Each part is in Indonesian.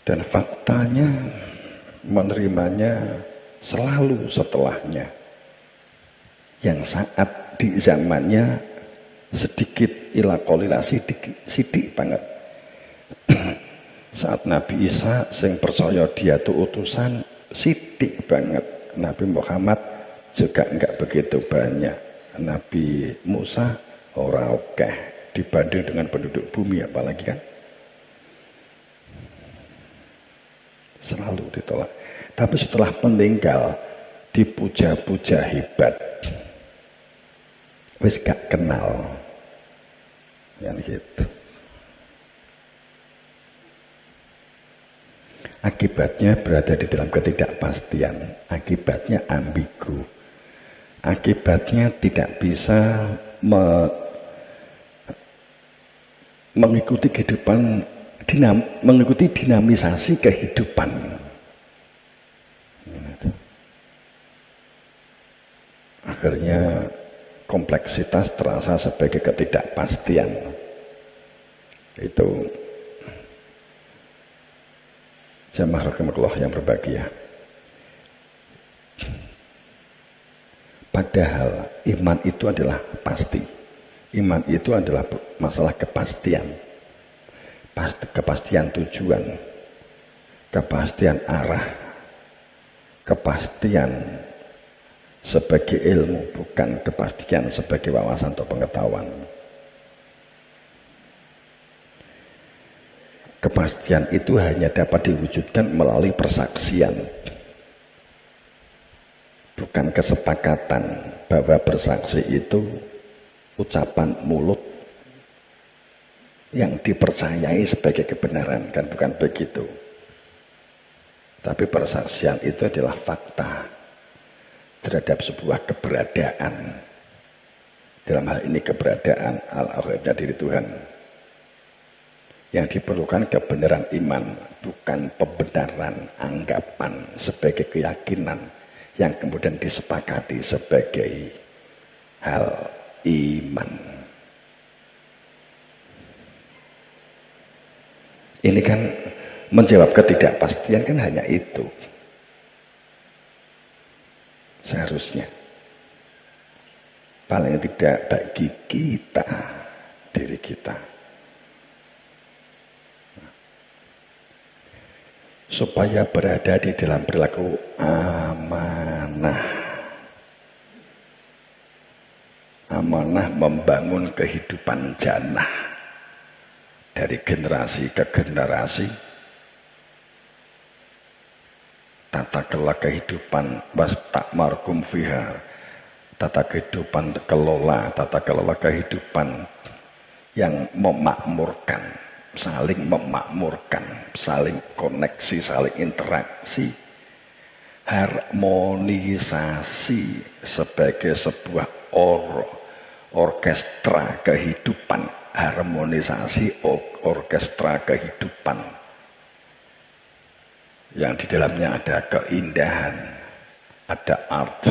Dan faktanya menerimanya selalu setelahnya. Yang saat di zamannya sedikit ila qalila sidik banget. Saat Nabi Isa sing percaya dia itu utusan sidik banget. Nabi Muhammad juga enggak begitu banyak. Nabi Musa ora akeh dibanding dengan penduduk bumi apalagi kan. Selalu ditolak. Tapi setelah meninggal dipuja-puja hebat. Wis gak kenal. Yang gitu. Akibatnya berada di dalam ketidakpastian. Akibatnya ambigu. Akibatnya tidak bisa mengikuti kehidupan, mengikuti dinamisasi kehidupan. Akhirnya kompleksitas terasa sebagai ketidakpastian. Itu jamaah rahimakumullah yang berbahagia. Padahal iman itu adalah pasti. Iman itu adalah masalah kepastian. Kepastian tujuan, kepastian arah, kepastian sebagai ilmu, bukan kepastian sebagai wawasan atau pengetahuan. Kepastian itu hanya dapat diwujudkan melalui persaksian, bukan kesepakatan bahwa bersaksi itu ucapan mulut yang dipercayai sebagai kebenaran, kan bukan begitu. Tapi persaksian itu adalah fakta terhadap sebuah keberadaan. Dalam hal ini keberadaan al-akhirnya diri Tuhan. Yang diperlukan kebenaran iman, bukan pembenaran anggapan sebagai keyakinan yang kemudian disepakati sebagai hal iman. Ini kan menjawab ketidakpastian kan hanya itu. Seharusnya. Paling tidak bagi kita, diri kita. Supaya berada di dalam perilaku amanah. Amanah membangun kehidupan jannah dari generasi ke generasi. Tata kelola kehidupan wastakmarkum fiha, tata kehidupan kelola, tata kelola kehidupan yang memakmurkan, saling memakmurkan, saling koneksi, saling interaksi, harmonisasi sebagai sebuah orkestra kehidupan, harmonisasi orkestra kehidupan yang di dalamnya ada keindahan, ada art,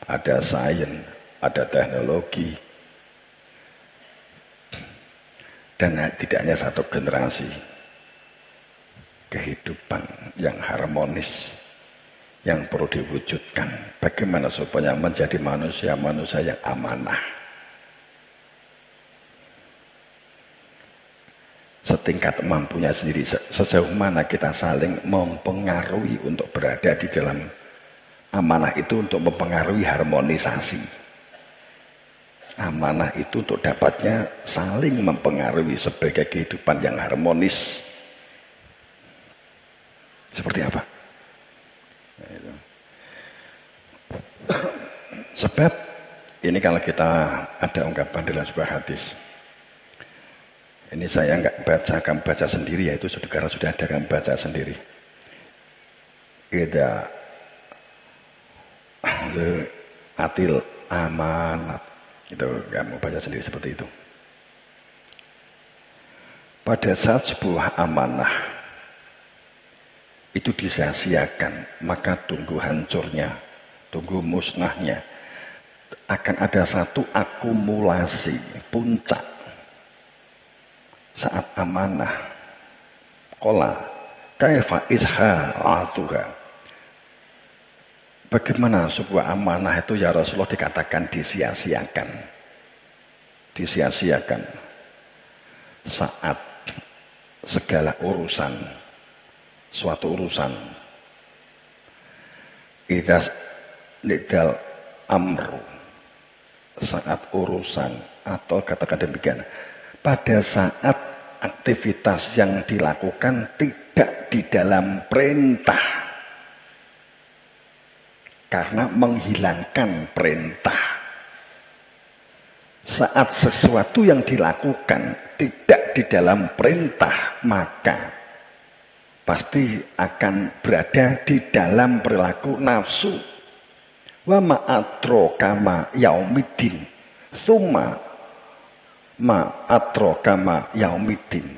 ada sains, ada teknologi, dan tidak hanya satu generasi, kehidupan yang harmonis yang perlu diwujudkan. Bagaimana supaya menjadi manusia yang amanah, setingkat mampunya sendiri. Sejauh mana kita saling mempengaruhi untuk berada di dalam amanah itu, untuk mempengaruhi harmonisasi. Amanah itu untuk dapatnya saling mempengaruhi sebagai kehidupan yang harmonis. Seperti apa? Sebab ini kalau kita ada ungkapan dalam sebuah hadis. Ini saya enggak baca, kamu baca sendiri, yaitu karena sudah ada kamu baca sendiri. Ida atil amanat, itu kamu baca sendiri seperti itu. Pada saat sebuah amanah itu disia-siakan, maka tunggu hancurnya, tunggu musnahnya. Akan ada satu akumulasi puncak saat amanah kola Kaifa ishalatuha. Bagaimana sebuah amanah itu ya Rasulullah dikatakan disia-siakan. Disia-siakan saat segala urusan, suatu urusan idas lidal amru, saat urusan, atau katakan demikian, pada saat aktivitas yang dilakukan tidak di dalam perintah karena menghilangkan perintah. Saat sesuatu yang dilakukan tidak di dalam perintah, maka pasti akan berada di dalam perilaku nafsu. Wa ma'atro kama yaumiddin, thumma ma'atro kama yaumiddin.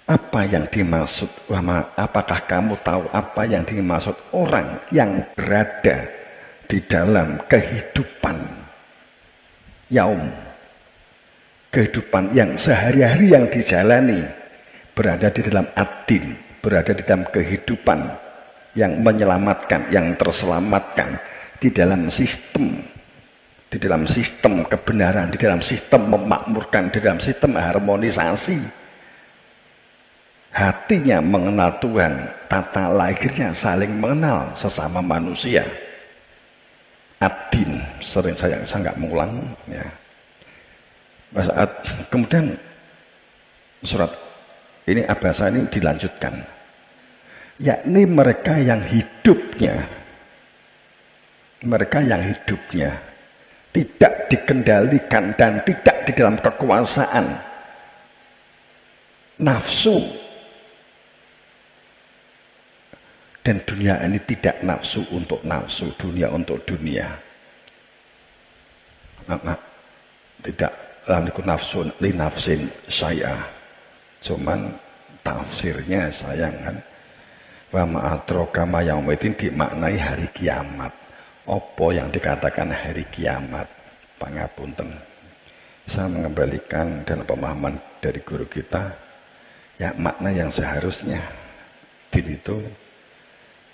Apa yang dimaksud, apakah kamu tahu apa yang dimaksud orang yang berada di dalam kehidupan yaum, kehidupan yang sehari-hari yang dijalani, berada di dalam ad-din, berada di dalam kehidupan yang menyelamatkan, yang terselamatkan di dalam sistem kebenaran, di dalam sistem memakmurkan, di dalam sistem harmonisasi. Hatinya mengenal Tuhan, tata lahirnya saling mengenal sesama manusia. Ad-din, sering saya nggak mengulang ya. Saat kemudian surat ini Abasa ini dilanjutkan, yakni mereka yang hidupnya tidak dikendalikan dan tidak di dalam kekuasaan nafsu, dan dunia ini tidak nafsu untuk nafsu, dunia untuk dunia. Tidak lamliku nafsun li nafsin saya. Cuman tafsirnya sayang kan. Wa ma'atroka ma yaumiddin dimaknai hari kiamat. Apa yang dikatakan hari kiamat? Pangapunten. Saya mengembalikan dalam pemahaman dari guru kita, ya makna yang seharusnya din itu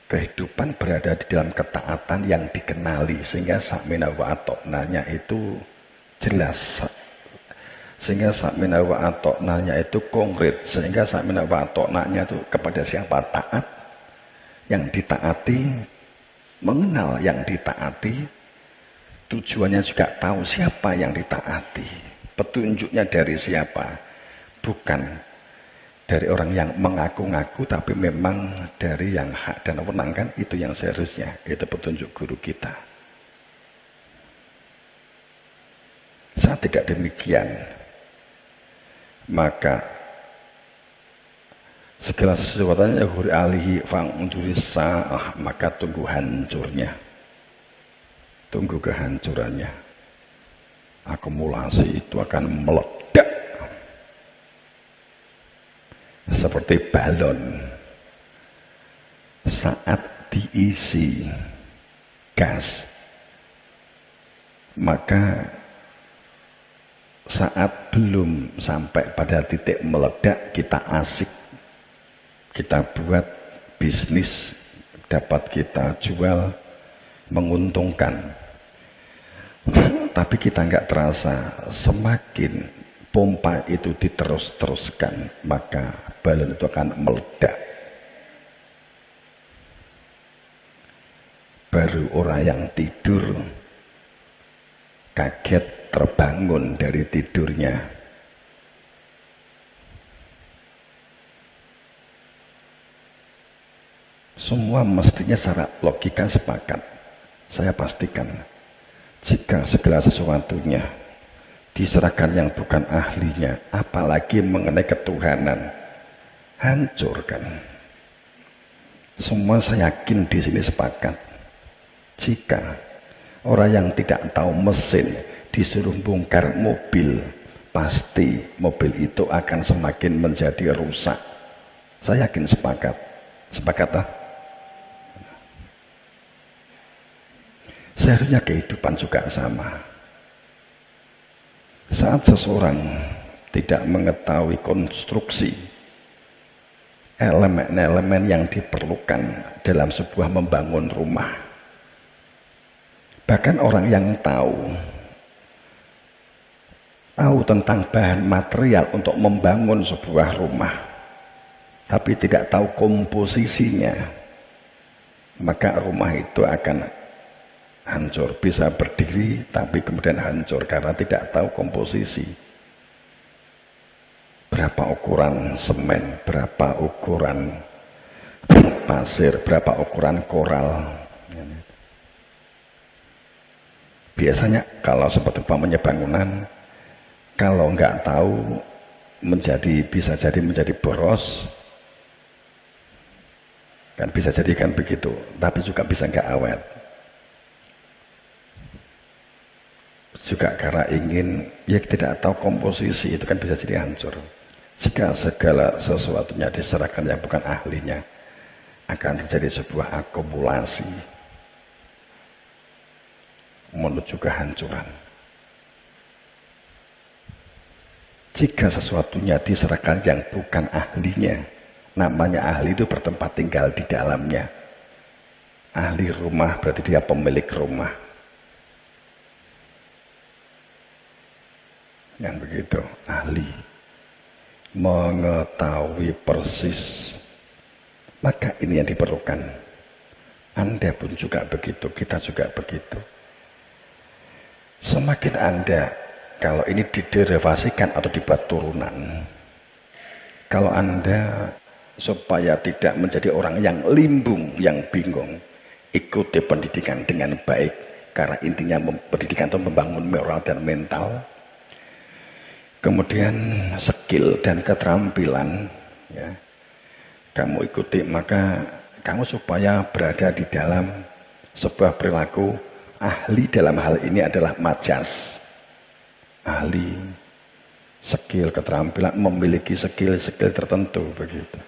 kehidupan berada di dalam ketaatan yang dikenali, sehingga sakmina wa atoknanya itu jelas, sehingga sakmina wa atoknanya itu konkret, sehingga sakmina wa atoknanya itu kepada siapa taat, yang ditaati mengenal yang ditaati, tujuannya juga tahu siapa yang ditaati, petunjuknya dari siapa, bukan dari orang yang mengaku-ngaku, tapi memang dari yang hak dan wewenang, kan itu yang seharusnya, itu petunjuk guru kita. Saat tidak demikian, maka segala sesuatunya huri alihi fa'unduri sa'ah, maka tunggu hancurnya, tunggu kehancurannya. Akumulasi itu akan meledak seperti balon saat diisi gas, maka saat belum sampai pada titik meledak kita asik, kita buat bisnis, dapat kita jual, menguntungkan, tapi kita nggak terasa semakin pompa itu diterus-teruskan, maka balon itu akan meledak. Baru orang yang tidur kaget terbangun dari tidurnya. Semua mestinya secara logika sepakat. Saya pastikan jika segala sesuatunya diserahkan yang bukan ahlinya, apalagi mengenai ketuhanan, hancurkan. Semua saya yakin di sini sepakat. Jika orang yang tidak tahu mesin disuruh bongkar mobil, pasti mobil itu akan semakin menjadi rusak. Saya yakin sepakat. Sepakat lah. Seharusnya kehidupan juga sama. Saat seseorang tidak mengetahui konstruksi elemen-elemen yang diperlukan dalam sebuah membangun rumah. Bahkan orang yang tahu tentang bahan material untuk membangun sebuah rumah, tapi tidak tahu komposisinya, maka rumah itu akan hancur. Bisa berdiri tapi kemudian hancur karena tidak tahu komposisi. Berapa ukuran semen, berapa ukuran pasir, berapa ukuran koral. Biasanya kalau seperti umpamanya bangunan, kalau nggak tahu bisa jadi menjadi boros, kan bisa jadi kan begitu, tapi juga bisa nggak awet. Juga karena tidak tahu komposisi, itu kan bisa jadi hancur. Jika segala sesuatunya diserahkan yang bukan ahlinya, akan terjadi sebuah akumulasi menuju kehancuran. Jika sesuatunya diserahkan yang bukan ahlinya, namanya ahli itu bertempat tinggal di dalamnya. Ahli rumah berarti dia pemilik rumah. Yang begitu, ahli mengetahui persis. Maka ini yang diperlukan. Anda pun juga begitu, kita juga begitu. Semakin Anda, kalau ini diderivasikan atau dibuat turunan, kalau Anda supaya tidak menjadi orang yang limbung, yang bingung, ikuti pendidikan dengan baik, karena intinya pendidikan itu membangun moral dan mental. Kemudian skill dan keterampilan, ya, kamu ikuti, maka kamu supaya berada di dalam sebuah perilaku. Ahli dalam hal ini adalah majas. Ahli, skill, keterampilan, memiliki skill tertentu begitu.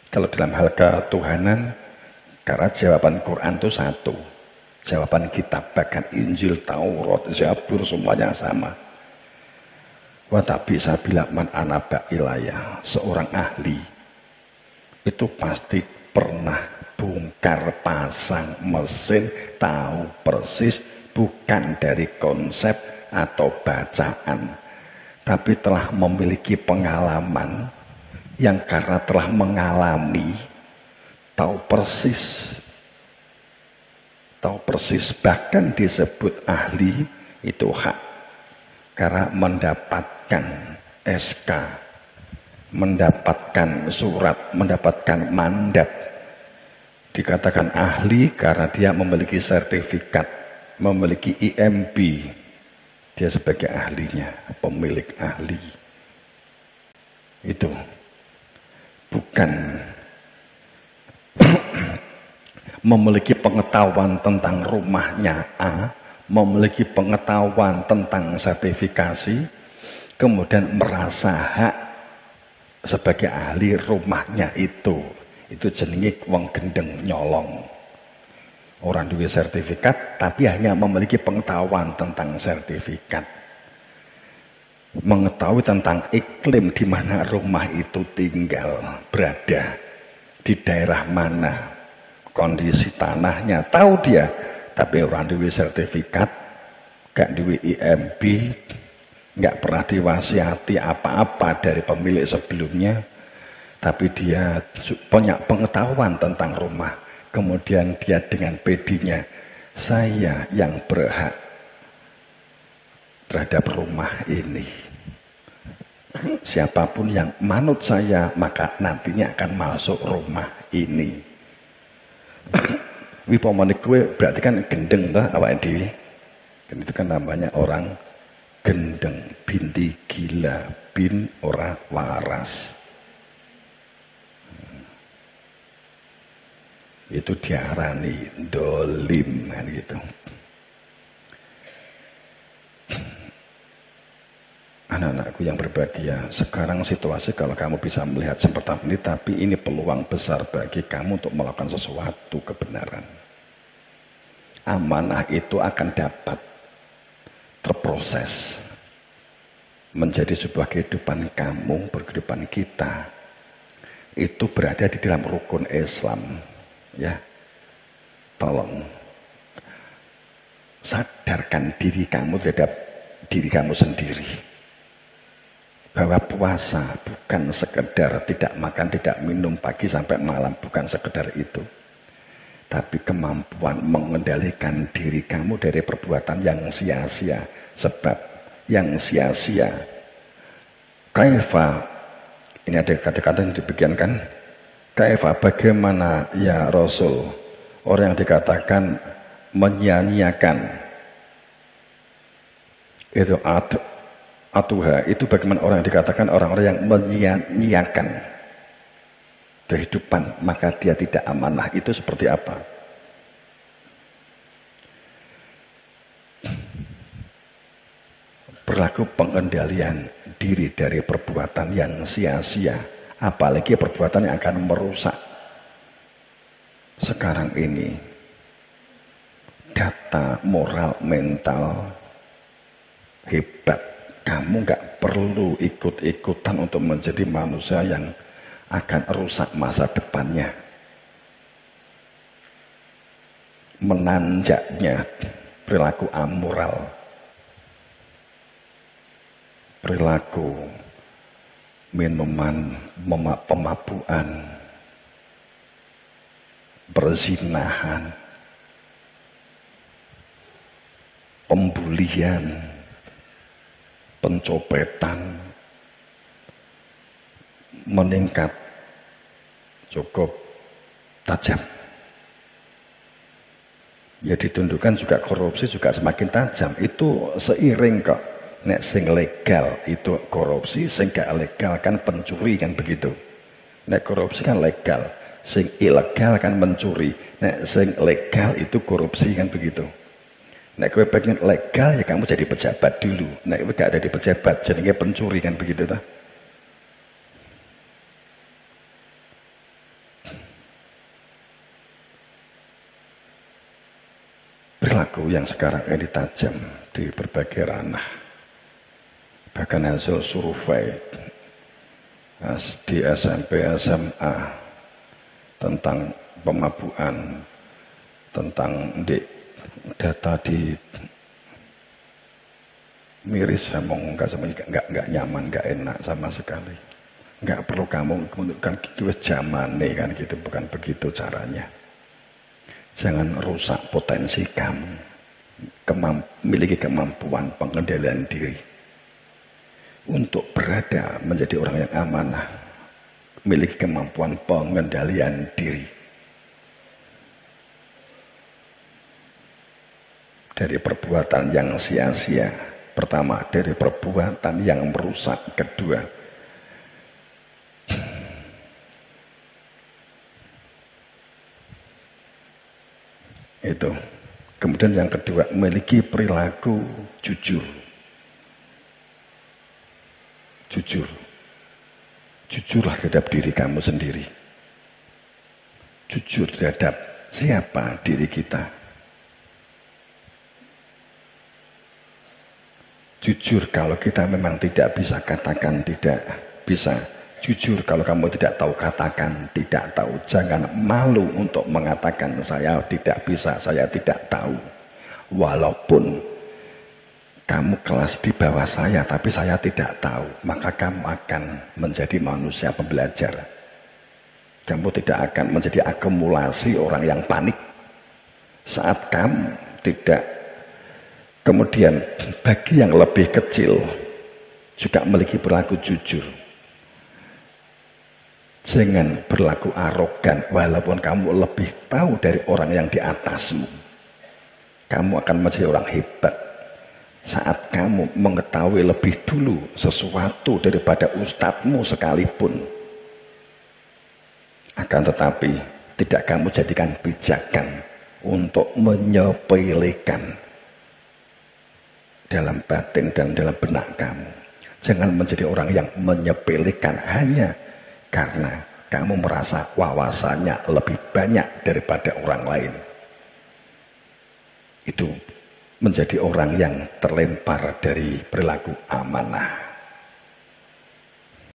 Kalau dalam hal ketuhanan, karena jawaban Quran itu satu, jawaban kitab, bahkan Injil, Taurat, Zabur semuanya sama. Wa tapi sabila man anaba ilayah, seorang ahli itu pasti pernah bongkar pasang mesin, tahu persis, bukan dari konsep atau bacaan, tapi telah memiliki pengalaman yang karena telah mengalami, tahu persis, bahkan disebut ahli itu hak karena mendapatkan SK, mendapatkan surat, mendapatkan mandat. Dikatakan ahli karena dia memiliki sertifikat, memiliki IMB, dia sebagai ahlinya, pemilik ahli. Itu bukan memiliki pengetahuan tentang rumahnya A, memiliki pengetahuan tentang sertifikasi, kemudian merasa hak sebagai ahli rumahnya itu jenenge wong gendeng nyolong. Orang duwe sertifikat tapi hanya memiliki pengetahuan tentang sertifikat, mengetahui tentang iklim di mana rumah itu tinggal, berada di daerah mana, kondisi tanahnya tahu dia, tapi orang duwe sertifikat, gak duwe IMB, gak pernah diwasiati apa-apa dari pemilik sebelumnya, tapi dia punya pengetahuan tentang rumah. Kemudian dia dengan pedinya, saya yang berhak terhadap rumah ini. Siapapun yang manut saya, maka nantinya akan masuk rumah ini. Wipomane kue berarti kan gendeng toh awake dhewe. Kan itu kan namanya orang gendeng, binti gila, bin ora waras. Itu diarani dolim kan gitu. Anak-anakku yang berbahagia, sekarang situasi kalau kamu bisa melihat seperti ini, tapi ini peluang besar bagi kamu untuk melakukan sesuatu kebenaran. Amanah itu akan dapat terproses, menjadi sebuah kehidupan kamu, kehidupan kita, itu berada di dalam rukun Islam. Ya, tolong sadarkan diri kamu terhadap diri kamu sendiri, bahwa puasa bukan sekedar tidak makan, tidak minum pagi sampai malam, bukan sekedar itu, tapi kemampuan mengendalikan diri kamu dari perbuatan yang sia-sia. Sebab yang sia-sia, kaifa, ini ada kata-kata yang dibagiankan, kaifa, bagaimana ya Rasul, orang yang dikatakan menyia-nyiakan itu atuha, itu bagaimana orang yang dikatakan orang-orang yang menyia-nyiakan kehidupan, maka dia tidak amanah. Itu seperti apa? Berlaku pengendalian diri dari perbuatan yang sia-sia, apalagi perbuatan yang akan merusak. Sekarang ini data moral mental hebat, kamu nggak perlu ikut-ikutan untuk menjadi manusia yang akan rusak masa depannya. Menanjaknya perilaku amoral, perilaku minuman, pemabuan, perzinahan, pembulian, pencopetan meningkat cukup tajam. Ya ditundukkan juga korupsi juga semakin tajam. Itu seiring kok. Nek sing legal itu korupsi, sing gak legal kan pencuri, kan begitu. Nek korupsi kan legal, sing ilegal kan mencuri. Nek sing legal itu korupsi, kan begitu. Nek kowe pengen legal ya kamu jadi pejabat dulu. Nek kowe gak ada di pejabat jadinya pencuri, kan begitu toh. Perilaku yang sekarang ini tajam di berbagai ranah. Bahkan hasil survei di SMP SMA tentang pemabuan, tentang data di miris, saya mau nggak nyaman, nggak enak sama sekali. Nggak perlu kamu menunjukkan itu zaman nih, kan gitu, bukan begitu caranya. Jangan rusak potensi kamu, memiliki kemampuan pengendalian diri untuk berada menjadi orang yang amanah, memiliki kemampuan pengendalian diri dari perbuatan yang sia-sia. Pertama, dari perbuatan yang merusak. Kedua, itu. Kemudian yang kedua, memiliki perilaku jujur. Jujurlah terhadap diri kamu sendiri. Jujur terhadap siapa diri kita. Jujur kalau kita memang tidak bisa, katakan tidak bisa. Jujur kalau kamu tidak tahu, katakan tidak tahu. Jangan malu untuk mengatakan saya tidak bisa, saya tidak tahu. Walaupun kamu kelas di bawah saya, tapi saya tidak tahu, maka kamu akan menjadi manusia pembelajar. Kamu tidak akan menjadi akumulasi orang yang panik. Saat kamu tidak, kemudian bagi yang lebih kecil juga memiliki perilaku jujur. Jangan berlaku arogan, walaupun kamu lebih tahu dari orang yang di atasmu. Kamu akan menjadi orang hebat saat kamu mengetahui lebih dulu sesuatu daripada ustadzmu sekalipun. Akan tetapi tidak kamu jadikan pijakan untuk menyepelekan dalam batin dan dalam benak kamu. Jangan menjadi orang yang menyepelekan hanya karena kamu merasa wawasannya lebih banyak daripada orang lain. Itu menjadi orang yang terlempar dari perilaku amanah.